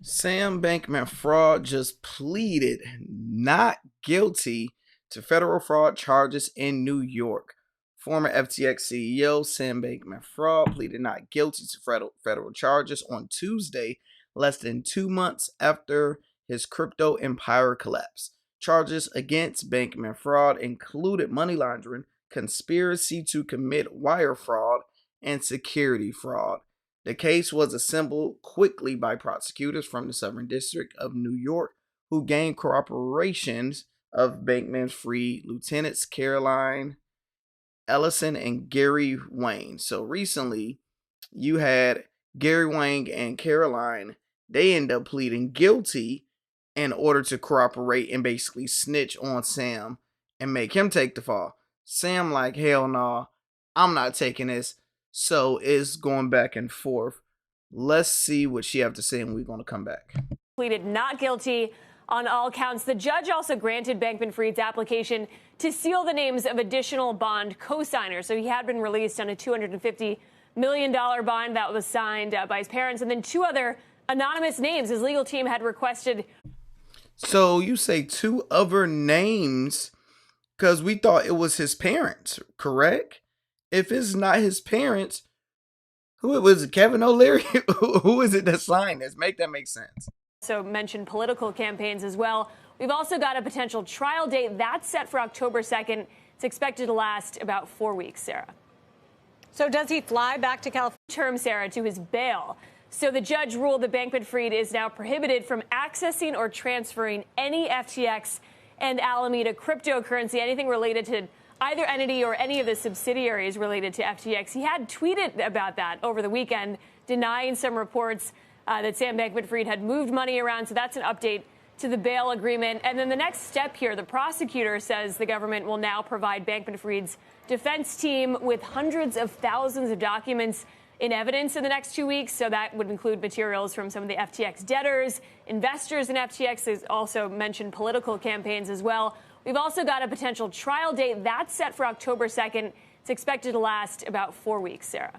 Sam Bankman-Fried just pleaded not guilty to federal fraud charges in New York. Former FTX CEO Sam Bankman-Fried pleaded not guilty to federal charges on Tuesday, less than 2 months after his crypto empire collapsed. Charges against Bankman-Fried included money laundering, conspiracy to commit wire fraud, and security fraud. The case was assembled quickly by prosecutors from the Southern District of New York, who gained corroborations of Bankman-Fried Lieutenants Caroline Ellison and Gary Wayne. So recently, you had Gary Wayne and Caroline. They end up pleading guilty in order to cooperate and basically snitch on Sam and make him take the fall. Sam like, hell no, I'm not taking this. So it's going back and forth. Let's see what she have to say, and we're going to come back. Pleaded not guilty on all counts. The judge also granted Bankman-Fried's application to seal the names of additional bond co-signers. So he had been released on a $250 million bond that was signed by his parents, and then 2 other anonymous names his legal team had requested. So you say 2 other names because we thought it was his parents, correct? If it's not his parents, who it was, Kevin O'Leary? Who is it that signed this? Make that make sense. So mentioned political campaigns as well. We've also got a potential trial date that's set for October 2nd. It's expected to last about 4 weeks, Sarah. So does he fly back to California? Term, Sarah, to his bail. So the judge ruled that Bankman-Fried is now prohibited from accessing or transferring any FTX and Alameda cryptocurrency, anything related to either entity or any of the subsidiaries related to FTX. He had tweeted about that over the weekend, denying some reports that Sam Bankman-Fried had moved money around. So that's an update to the bail agreement. And then the next step here, the prosecutor says the government will now provide Bankman-Fried's defense team with hundreds of thousands of documents in evidence in the next 2 weeks. So that would include materials from some of the FTX debtors, investors in FTX. There's also mentioned political campaigns as well. We've also got a potential trial date that's set for October 2nd. It's expected to last about 4 weeks, Sarah.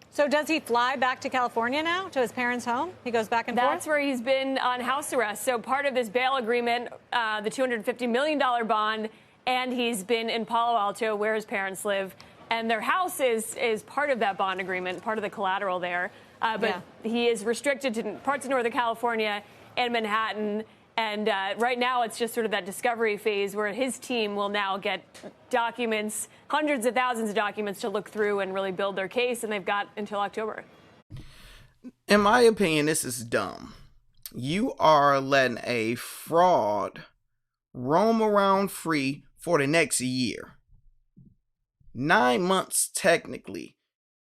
So does he fly back to California now, to his parents' home? He goes back and forth? That's where he's been on house arrest. So part of this bail agreement, the $250 million bond, and he's been in Palo Alto, where his parents live. And their house is part of that bond agreement, part of the collateral there. But he is restricted to parts of Northern California and Manhattan. And right now, it's just sort of that discovery phase where his team will now get documents, hundreds of thousands of documents to look through and really build their case. And they've got until October. In my opinion, this is dumb. You are letting a fraud roam around free for the next year. 9 months, technically.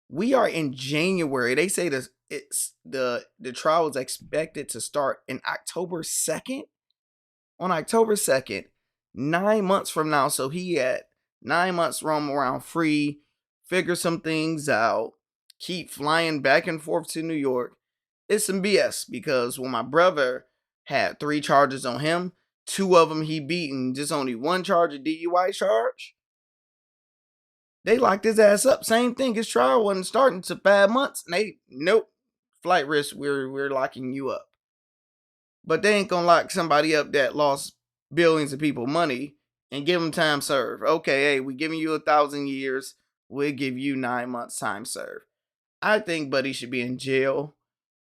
We are in January. They say the trial is expected to start in October 2nd. On October 2nd, 9 months from now. So he had 9 months roam around free, figure some things out, keep flying back and forth to New York. It's some BS because when my brother had 3 charges on him, 2 of them he beat and just only 1 charge, a DUI charge. They locked his ass up. Same thing. His trial wasn't starting to 5 months. And they, nope, flight risk, we're locking you up. But they ain't gonna lock somebody up that lost billions of people money and give them time served. Okay, hey, we giving you 1,000 years. We'll give you 9 months time served. I think Buddy should be in jail.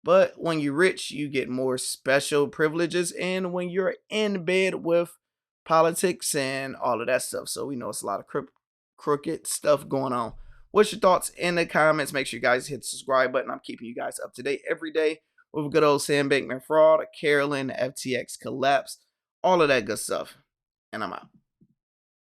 But when you're rich, you get more special privileges. And when you're in bed with politics and all of that stuff. So we know it's a lot of crooked stuff going on. What's your thoughts in the comments? Make sure you guys hit the subscribe button. I'm keeping you guys up to date every day with a good old Sam Bankman-Fried, Carolyn, FTX collapse, all of that good stuff. And I'm out.